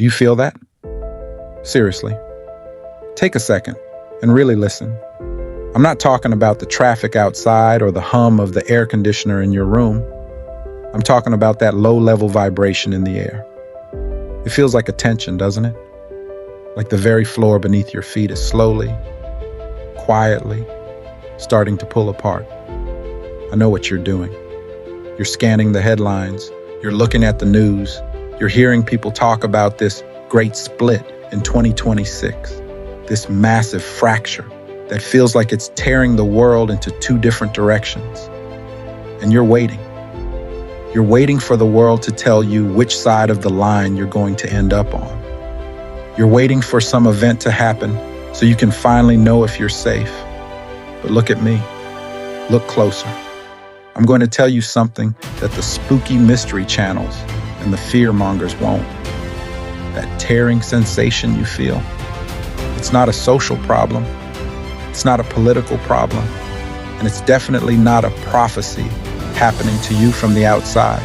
Do you feel that? Seriously, take a second and really listen. I'm not talking about the traffic outside or the hum of the air conditioner in your room. I'm talking about that low-level vibration in the air. It feels like a tension, doesn't it? Like the very floor beneath your feet is slowly, quietly starting to pull apart. I know what you're doing. You're scanning the headlines. You're looking at the news. You're hearing people talk about this great split in 2026, this massive fracture that feels like it's tearing the world into two different directions. And you're waiting. You're waiting for the world to tell you which side of the line you're going to end up on. You're waiting for some event to happen so you can finally know if you're safe. But look at me. Look closer. I'm going to tell you something that the spooky mystery channels and the fear-mongers won't. That tearing sensation you feel, it's not a social problem. It's not a political problem. And it's definitely not a prophecy happening to you from the outside.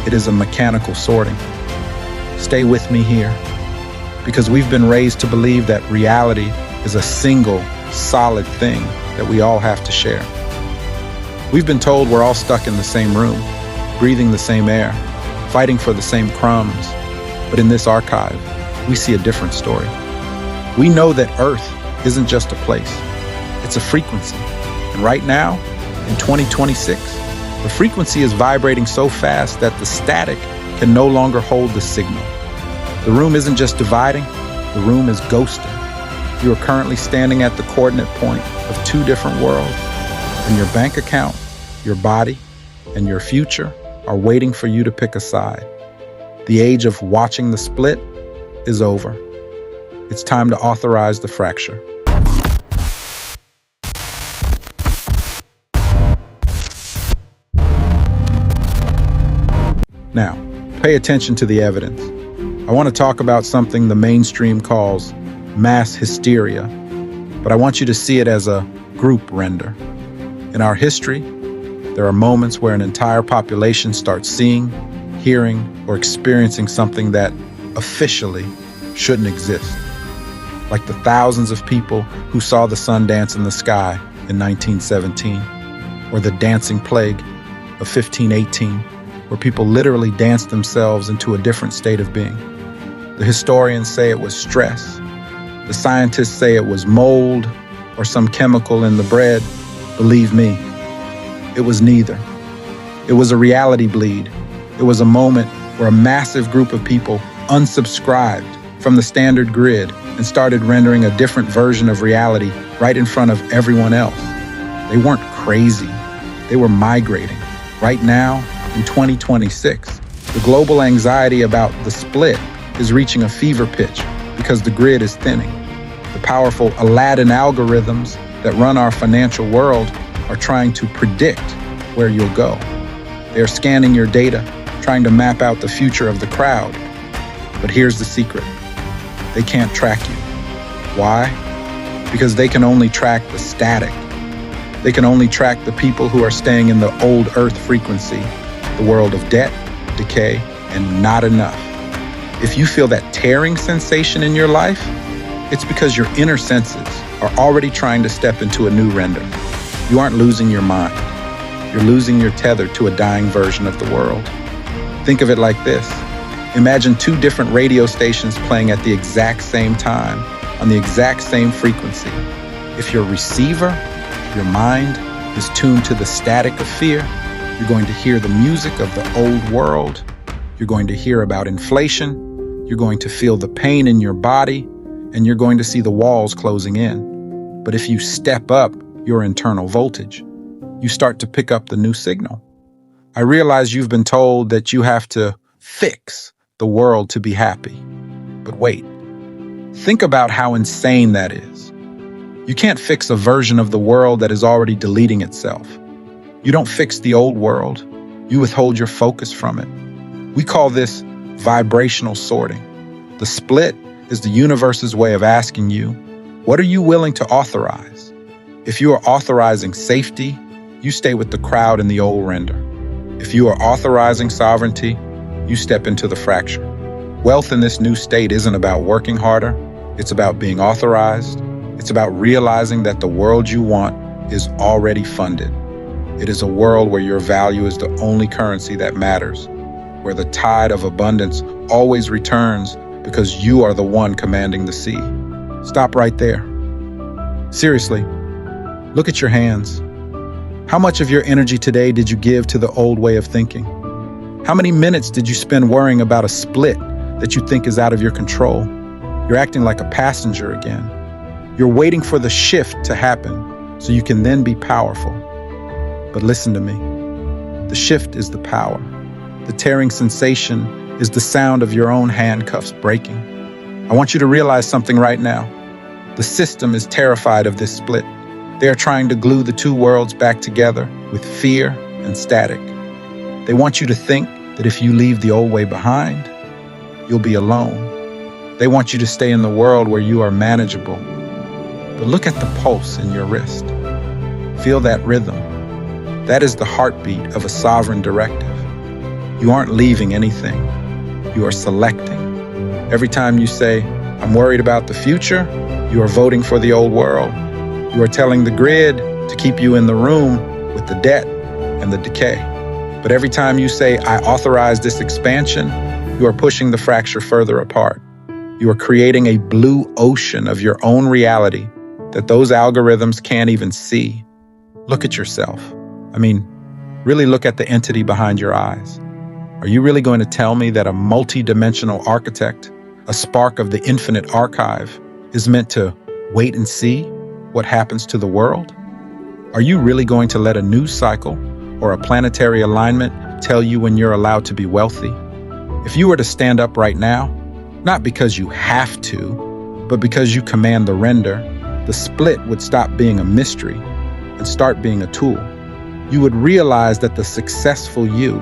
It is a mechanical sorting. Stay with me here, because we've been raised to believe that reality is a single, solid thing that we all have to share. We've been told we're all stuck in the same room, breathing the same air, fighting for the same crumbs. But in this archive, we see a different story. We know that Earth isn't just a place, it's a frequency. And right now, in 2026, the frequency is vibrating so fast that the static can no longer hold the signal. The room isn't just dividing, the room is ghosting. You are currently standing at the coordinate point of two different worlds, and your bank account, your body, and your future are waiting for you to pick a side. The age of watching the split is over. It's time to authorize the fracture. Now, pay attention to the evidence. I want to talk about something the mainstream calls mass hysteria, but I want you to see it as a group render. In our history, there are moments where an entire population starts seeing, hearing, or experiencing something that officially shouldn't exist. Like the thousands of people who saw the sun dance in the sky in 1917, or the dancing plague of 1518, where people literally danced themselves into a different state of being. The historians say it was stress. The scientists say it was mold or some chemical in the bread. Believe me, it was neither. It was a reality bleed. It was a moment where a massive group of people unsubscribed from the standard grid and started rendering a different version of reality right in front of everyone else. They weren't crazy. They were migrating. Right now, in 2026, the global anxiety about the split is reaching a fever pitch because the grid is thinning. The powerful Aladdin algorithms that run our financial world are trying to predict where you'll go. They're scanning your data, trying to map out the future of the crowd. But here's the secret. They can't track you. Why? Because they can only track the static. They can only track the people who are staying in the old Earth frequency, the world of debt, decay, and not enough. If you feel that tearing sensation in your life, it's because your inner senses are already trying to step into a new render. You aren't losing your mind. You're losing your tether to a dying version of the world. Think of it like this. Imagine two different radio stations playing at the exact same time, on the exact same frequency. If your receiver, your mind, is tuned to the static of fear, you're going to hear the music of the old world. You're going to hear about inflation. You're going to feel the pain in your body, and you're going to see the walls closing in. But if you step up your internal voltage, you start to pick up the new signal. I realize you've been told that you have to fix the world to be happy. But wait, think about how insane that is. You can't fix a version of the world that is already deleting itself. You don't fix the old world. You withhold your focus from it. We call this vibrational sorting. The split is the universe's way of asking you, what are you willing to authorize? If you are authorizing safety, you stay with the crowd in the old render. If you are authorizing sovereignty, you step into the fracture. Wealth in this new state isn't about working harder. It's about being authorized. It's about realizing that the world you want is already funded. It is a world where your value is the only currency that matters, where the tide of abundance always returns because you are the one commanding the sea. Stop right there. Seriously, look at your hands. How much of your energy today did you give to the old way of thinking? How many minutes did you spend worrying about a split that you think is out of your control? You're acting like a passenger again. You're waiting for the shift to happen so you can then be powerful. But listen to me. The shift is the power. The tearing sensation is the sound of your own handcuffs breaking. I want you to realize something right now. The system is terrified of this split. They are trying to glue the two worlds back together with fear and static. They want you to think that if you leave the old way behind, you'll be alone. They want you to stay in the world where you are manageable. But look at the pulse in your wrist. Feel that rhythm. That is the heartbeat of a sovereign directive. You aren't leaving anything. You are selecting. Every time you say, "I'm worried about the future," you are voting for the old world. You are telling the grid to keep you in the room with the debt and the decay. But every time you say, "I authorize this expansion," you are pushing the fracture further apart. You are creating a blue ocean of your own reality that those algorithms can't even see. Look at yourself. Really look at the entity behind your eyes. Are you really going to tell me that a multi-dimensional architect, a spark of the infinite archive, is meant to wait and see what happens to the world? Are you really going to let a news cycle or a planetary alignment tell you when you're allowed to be wealthy? If you were to stand up right now, not because you have to, but because you command the render, the split would stop being a mystery and start being a tool. You would realize that the successful you,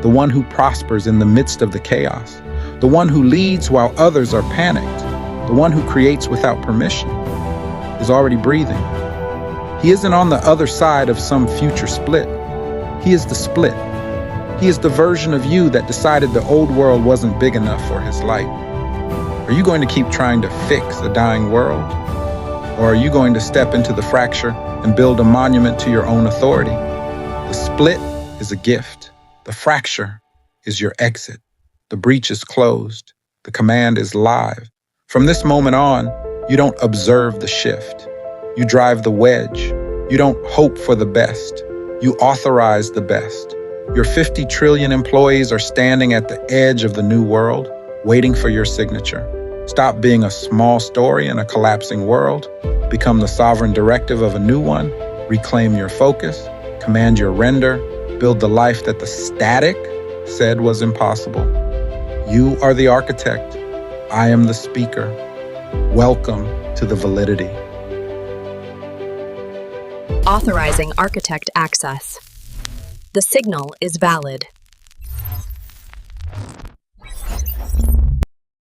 the one who prospers in the midst of the chaos, the one who leads while others are panicked, the one who creates without permission, is already breathing. He isn't on the other side of some future split. He is the split. He is the version of you that decided the old world wasn't big enough for his light. Are you going to keep trying to fix a dying world? Or are you going to step into the fracture and build a monument to your own authority? The split is a gift. The fracture is your exit. The breach is closed. The command is live. From this moment on, you don't observe the shift. You drive the wedge. You don't hope for the best. You authorize the best. Your 50 trillion employees are standing at the edge of the new world, waiting for your signature. Stop being a small story in a collapsing world. Become the sovereign directive of a new one. Reclaim your focus. Command your render. Build the life that the static said was impossible. You are the architect. I am the speaker. Welcome to the Validity. Authorizing architect access. The signal is valid.